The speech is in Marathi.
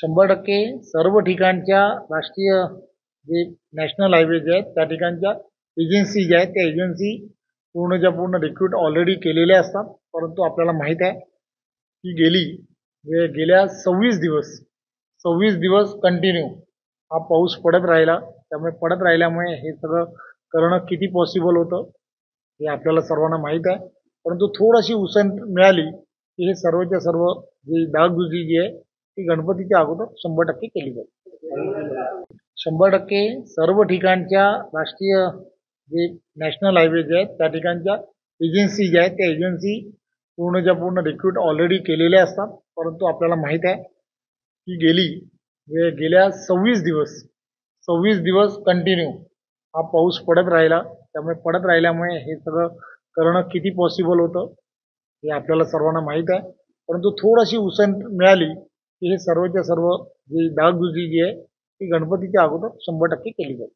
100% सर्व ठिकाणच्या राष्ट्रीय जे नॅशनल हायवे जे आहेत त्या ठिकाणच्या एजन्सी ज्या आहेत त्या एजन्सी पूर्णच्या पूर्ण रिक्रूट ऑलरेडी केलेल्या असतात. परंतु आपल्याला माहीत आहे की गेल्या 26 दिवस कंटिन्यू हा पाऊस पडत राहिला. त्यामुळे पडत राहिल्यामुळे हे सगळं करणं किती पॉसिबल होतं हे आपल्याला सर्वांना माहीत आहे. परंतु थोडीशी उसंत मिळाली की हे सर्वच्या सर्व जी डागडुजी जी आहे ती गणपतीच्या अगोदर 100% केली जाईल. 100% सर्व ठिकाणच्या राष्ट्रीय जे नॅशनल हायवे जे आहेत त्या ठिकाणच्या एजन्सी ज्या आहेत त्या एजन्सी पूर्णच्या पूर्ण रिक्रूट ऑलरेडी केलेल्या असतात. परंतु आपल्याला माहीत आहे की गेल्या 26 दिवस कंटिन्यू हा पाऊस पडत राहिला. त्यामुळे पडत राहिल्यामुळे हे सगळं करणं किती पॉसिबल होतं हे आपल्याला सर्वांना माहीत आहे. परंतु थोडीशी उसंत मिळाली की हे सर्वच्या सर्व जी डागडुजी जी आहे ती गणपतीच्या अगोदर 100% केली जाईल.